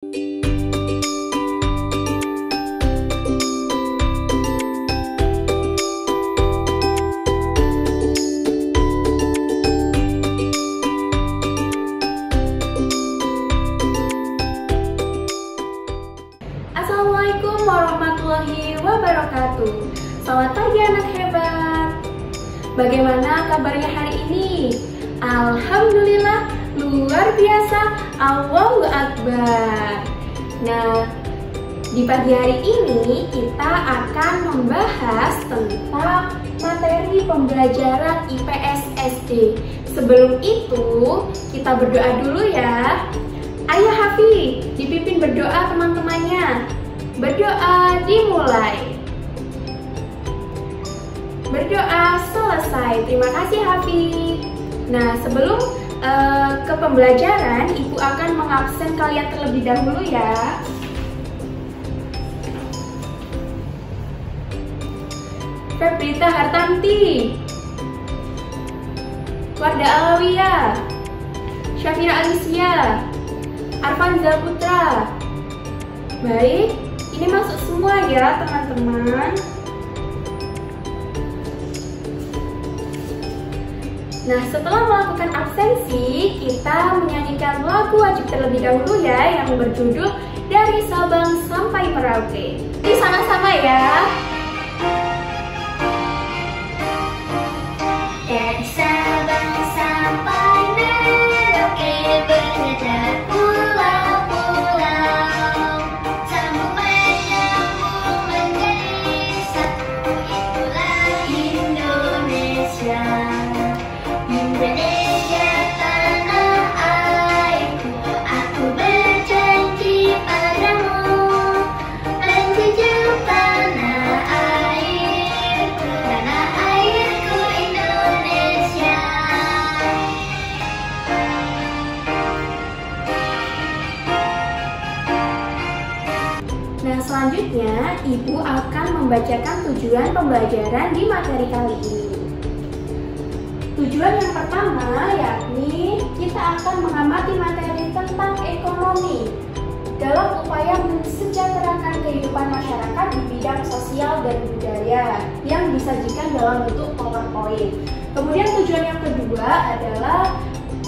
Assalamualaikum warahmatullahi wabarakatuh. Selamat pagi anak hebat. Bagaimana kabarnya hari ini? Alhamdulillah, luar biasa, Allahu Akbar. Nah, di pagi hari ini kita akan membahas tentang materi pembelajaran IPS SD. Sebelum itu, kita berdoa dulu ya. Ayo Hafi, dipimpin berdoa teman-temannya. Berdoa dimulai. Berdoa selesai. Terima kasih Hafi. Nah, sebelum ke pembelajaran, Ibu akan mengabsen kalian terlebih dahulu ya. Febrita Hartanti, Warda Alawiyah, Syafira Alicia, Arfan Zaputra. Baik, ini masuk semua ya teman-teman. Nah, setelah melakukan absensi, kita menyanyikan lagu wajib terlebih dahulu ya, yang berjudul Dari Sabang Sampai Merauke. Jadi sama-sama ya. Dari Sabang sampai Merauke berada pulau-pulau, sambung menyambung menjadi satu, itulah Indonesia. Indonesia tanah airku, aku berjanji padamu, menjunjung tanah airku Indonesia. Nah, selanjutnya Ibu akan membacakan tujuan pembelajaran di materi kali ini. Tujuan yang pertama yakni kita akan mengamati materi tentang ekonomi dalam upaya mensejahterakan kehidupan masyarakat di bidang sosial dan budaya yang disajikan dalam bentuk PowerPoint. Kemudian tujuan yang kedua adalah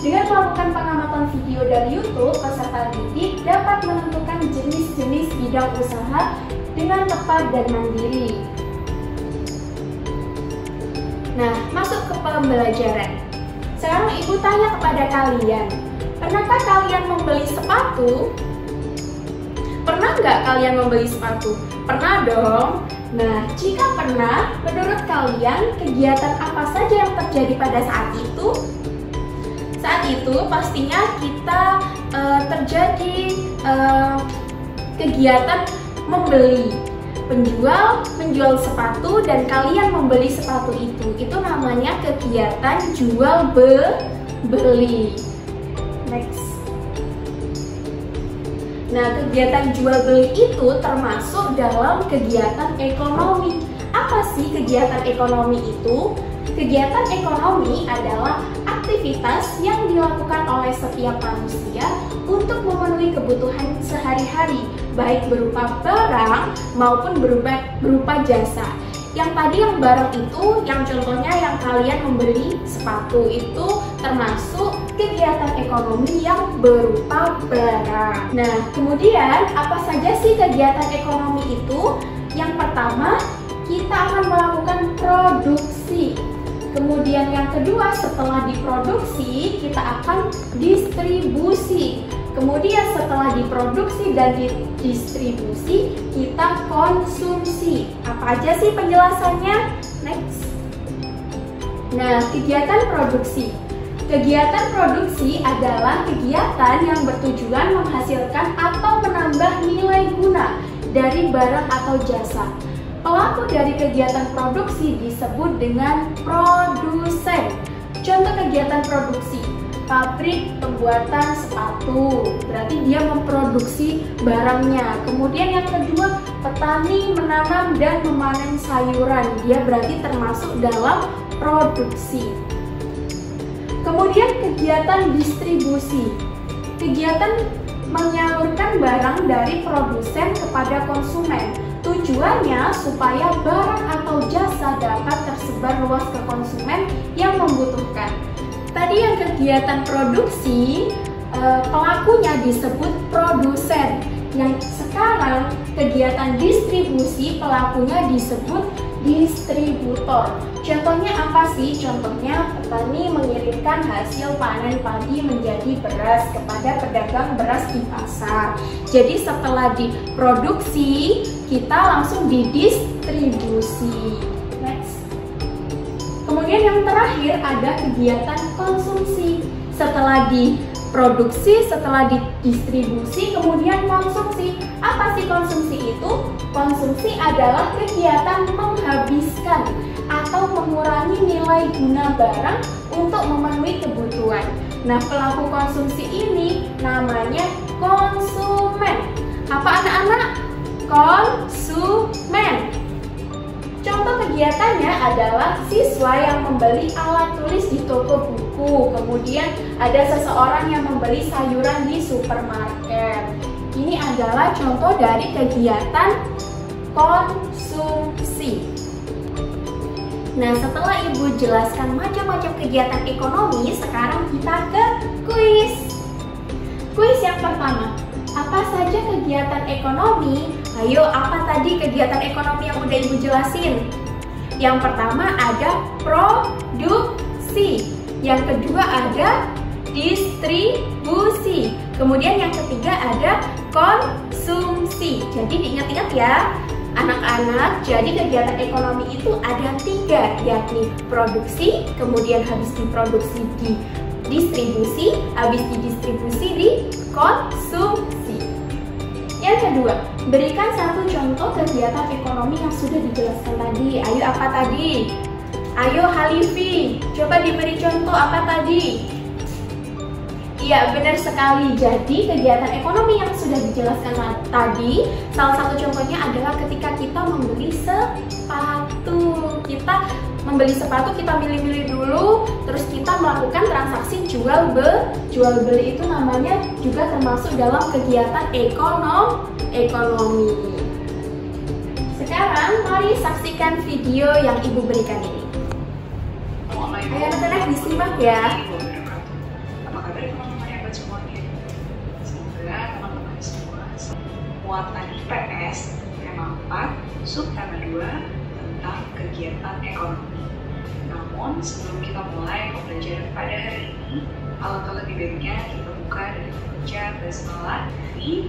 dengan melakukan pengamatan video dari YouTube, peserta didik dapat menentukan jenis-jenis bidang usaha dengan tepat dan mandiri. Nah, masuk ke pembelajaran. Sekarang Ibu tanya kepada kalian, pernahkah kalian membeli sepatu? Pernah nggak kalian membeli sepatu? Pernah dong. Nah, jika pernah, menurut kalian kegiatan apa saja yang terjadi pada saat itu? Saat itu pastinya kita terjadi kegiatan membeli. Penjual menjual sepatu dan kalian membeli sepatu itu namanya kegiatan jual beli. Next. Nah, kegiatan jual beli itu termasuk dalam kegiatan ekonomi. Apa sih kegiatan ekonomi itu? Kegiatan ekonomi adalah aktivitas yang dilakukan oleh setiap manusia untuk memenuhi kebutuhan sehari-hari, baik berupa barang maupun berupa jasa. Yang tadi yang barang itu, yang contohnya yang kalian membeli sepatu itu termasuk kegiatan ekonomi yang berupa barang. Nah, kemudian apa saja sih kegiatan ekonomi itu? Yang pertama, kita akan melakukan produksi. Kemudian yang kedua, setelah diproduksi, kita akan distribusi. Kemudian setelah diproduksi dan didistribusi, kita konsumsi. Apa aja sih penjelasannya? Next. Nah, kegiatan produksi. Kegiatan produksi adalah kegiatan yang bertujuan menghasilkan atau menambah nilai guna dari barang atau jasa. Pelaku dari kegiatan produksi disebut dengan produsen. Contoh kegiatan produksi, pabrik pembuatan sepatu, berarti dia memproduksi barangnya. Kemudian yang kedua, petani menanam dan memanen sayuran, dia berarti termasuk dalam produksi. Kemudian kegiatan distribusi. Kegiatan menyalurkan barang dari produsen kepada konsumen. Tujuannya supaya barang atau jasa dapat tersebar luas ke konsumen yang membutuhkan. Tadi yang kegiatan produksi, pelakunya disebut produsen. Yang sekarang kegiatan distribusi, pelakunya disebut distributor. Contohnya apa sih? Contohnya petani mengirimkan hasil panen padi menjadi beras kepada pedagang beras di pasar. Jadi setelah diproduksi, kita langsung didistribusi. Next. Kemudian yang terakhir ada kegiatan konsumsi. Setelah diproduksi, setelah didistribusi, kemudian konsumsi. Apa sih konsumsi itu? Konsumsi adalah kegiatan menghabiskan atau mengurangi nilai guna barang untuk memenuhi kebutuhan. Nah, pelaku konsumsi ini namanya konsumen. Apa anak-anak? Konsumen. Contoh kegiatannya adalah siswa yang membeli alat tulis di toko buku, kemudian ada seseorang yang membeli sayuran di supermarket. Ini adalah contoh dari kegiatan konsumsi. Nah, setelah Ibu jelaskan macam-macam kegiatan ekonomi, sekarang kita ke kuis. Kuis yang pertama, apa saja kegiatan ekonomi? Ayo, apa tadi kegiatan ekonomi yang udah Ibu jelasin? Yang pertama ada produksi, yang kedua ada distribusi, kemudian yang ketiga ada konsumsi. Jadi diingat-ingat ya anak-anak, jadi kegiatan ekonomi itu ada 3, yakni produksi, kemudian habis diproduksi di distribusi, habis didistribusi di konsumsi. Yang kedua, berikan satu contoh kegiatan ekonomi yang sudah dijelaskan tadi. Ayo, apa tadi? Ayo Halifi, coba diberi contoh apa tadi? Iya, benar sekali. Jadi kegiatan ekonomi yang sudah dijelaskan tadi, salah satu contohnya adalah ketika kita membeli sepatu. Kita membeli sepatu, kita milih-milih dulu, terus kita melakukan transaksi jual beli, itu namanya juga termasuk dalam kegiatan ekonomi. Sekarang mari saksikan video yang Ibu berikan ini. Ayo anak-anak disimak ya. Muatan IPS tema 4 subtema 2 tentang kegiatan ekonomi. Namun sebelum kita mulai pembelajaran pada hari ini, alangkah lebih baiknya kita buka dari membaca basmalah dari,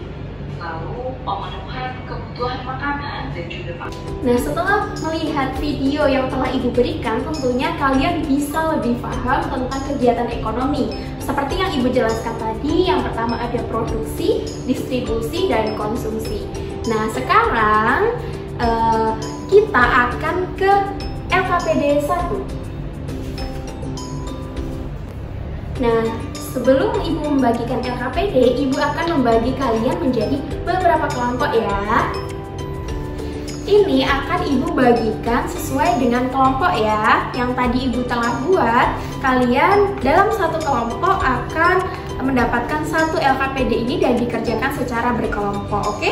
lalu pemenuhan kebutuhan makanan dan juga pakaian. Nah, setelah melihat video yang telah Ibu berikan, tentunya kalian bisa lebih paham tentang kegiatan ekonomi. Seperti yang Ibu jelaskan tadi, yang pertama ada produksi, distribusi, dan konsumsi. Nah, sekarang kita akan ke LKPD 1. Nah, sebelum Ibu membagikan LKPD, Ibu akan membagi kalian menjadi beberapa kelompok ya. Ini akan Ibu bagikan sesuai dengan kelompok ya. Yang tadi Ibu telah buat, kalian dalam satu kelompok akan mendapatkan satu LKPD ini dan dikerjakan secara berkelompok, oke?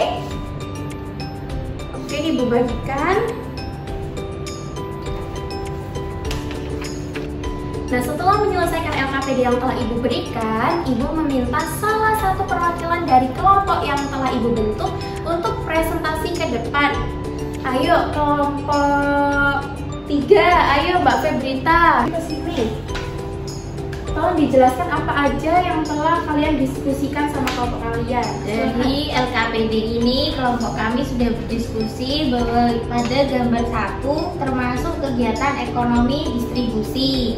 Oke, Ibu bagikan. Nah, setelah menyelesaikan LKPD yang telah Ibu berikan, Ibu meminta salah satu perwakilan dari kelompok yang telah Ibu bentuk untuk presentasi ke depan. Ayo, kelompok 3, ayo Mbak Febrita ke sini. Tolong dijelaskan apa aja yang telah kalian diskusikan sama kelompok kalian. Jadi LKPD ini kelompok kami sudah berdiskusi bahwa pada gambar 1 termasuk kegiatan ekonomi distribusi.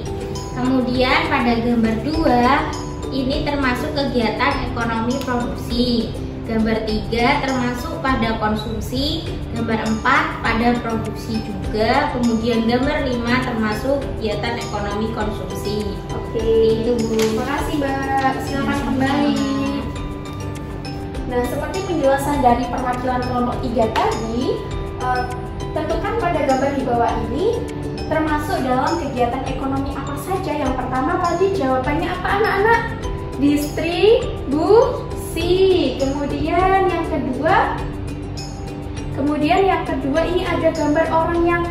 Kemudian pada gambar 2 ini termasuk kegiatan ekonomi produksi. Gambar 3 termasuk pada konsumsi, gambar 4 pada produksi juga, kemudian gambar 5 termasuk kegiatan ekonomi konsumsi. Oke, Itu Bu. terima kasih Mbak, silakan kembali. Nah, seperti penjelasan dari perwakilan kelompok 3 tadi, tentukan pada gambar di bawah ini termasuk dalam kegiatan ekonomi apa saja. Yang pertama tadi jawabannya apa anak-anak? Distribusi. produksi. Kemudian yang kedua ini ada gambar orang yang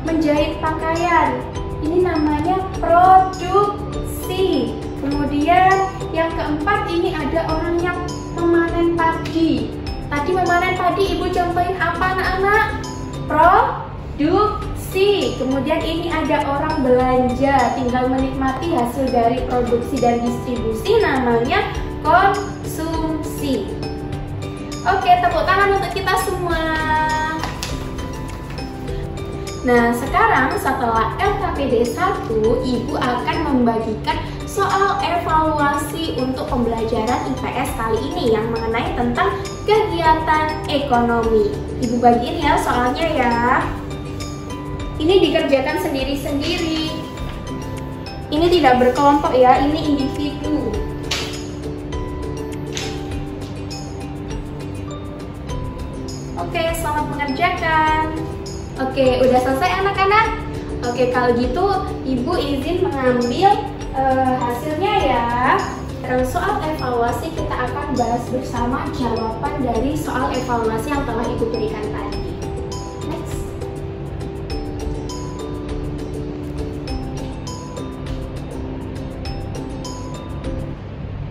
menjahit pakaian. Ini namanya produksi. Kemudian yang keempat ini ada orang yang memanen padi. Tadi memanen padi Ibu contohin apa anak-anak? Produksi. Kemudian ini ada orang belanja, tinggal menikmati hasil dari produksi dan distribusi, namanya konsumsi. Oke, tepuk tangan untuk kita semua. Nah, sekarang setelah LKPD 1, Ibu akan membagikan soal evaluasi untuk pembelajaran IPS kali ini yang mengenai tentang kegiatan ekonomi. Ibu bagiin ya soalnya ya. Ini dikerjakan sendiri-sendiri. Ini tidak berkelompok ya, ini individu. Oke, selamat mengerjakan. Oke, udah selesai anak-anak? Oke, kalau gitu Ibu izin mengambil hasilnya ya. Dalam soal evaluasi kita akan bahas bersama jawaban dari soal evaluasi yang telah Ibu berikan tadi. Next.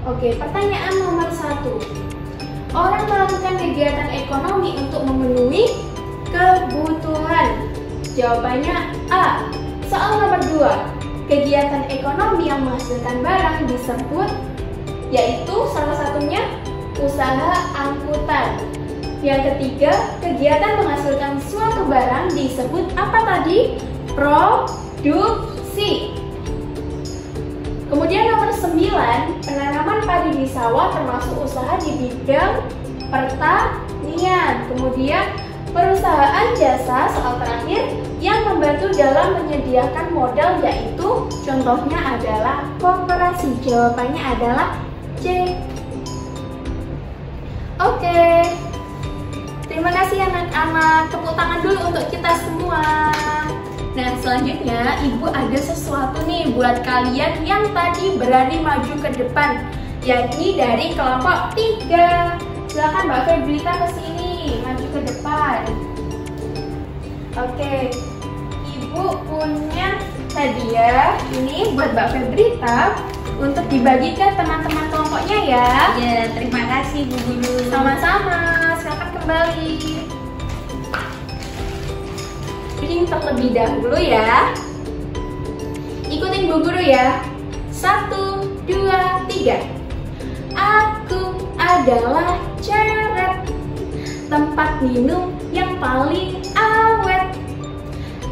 Oke, pertanyaan nomor 1. Orang melakukan kegiatan ekonomi untuk memenuhi kebutuhan. Jawabannya A. Soal nomor 2. Kegiatan ekonomi yang menghasilkan barang disebut, yaitu salah satunya usaha angkutan. Yang ketiga, kegiatan menghasilkan suatu barang disebut apa tadi? Produksi. Kemudian nomor 9, penanaman padi di sawah termasuk usaha di bidang pertanian. Kemudian perusahaan jasa, soal terakhir, yang membantu dalam menyediakan modal, yaitu contohnya adalah koperasi. Jawabannya adalah C. Oke, terima kasih anak-anak. Tepuk tangan dulu untuk kita semua. Nah, selanjutnya Ibu ada sesuatu nih buat kalian yang tadi berani maju ke depan, yakni dari kelompok 3. Silakan Mbak Febrita ke sini, maju ke depan. Oke, Ibu punya hadiah ini buat Mbak Febrita untuk dibagikan teman-teman kelompoknya ya. Ya, terima kasih Bu Guru. Sama-sama, silakan kembali. Ini terlebih dahulu ya. Ikutin Bu Guru ya. 1, 2, 3. Aku adalah ceret, tempat minum yang paling awet.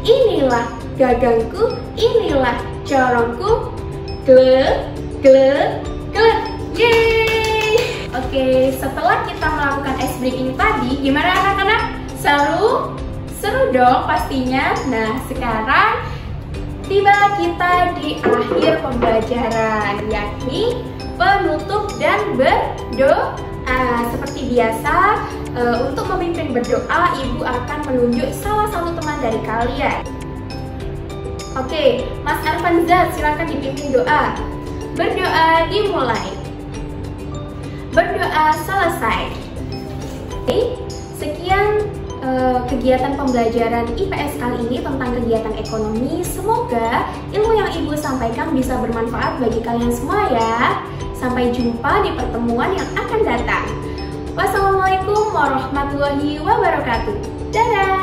Inilah gagangku, inilah corongku. Gle, gle, gle. Yeay. Oke, setelah kita melakukan ice breaking tadi, gimana anak-anak? Seru? Seru dong pastinya. Nah, sekarang tiba kita di akhir pembelajaran, yakni penutup dan berdoa. Seperti biasa, untuk memimpin berdoa, Ibu akan menunjuk salah satu teman dari kalian. Oke, Mas Arfanza, silakan dipimpin doa. Berdoa dimulai. Berdoa selesai. Oke, sekian kegiatan pembelajaran IPS kali ini tentang kegiatan ekonomi. Semoga ilmu yang Ibu sampaikan bisa bermanfaat bagi kalian semua ya. Sampai jumpa di pertemuan yang akan datang. Wassalamualaikum warahmatullahi wabarakatuh. Dadah.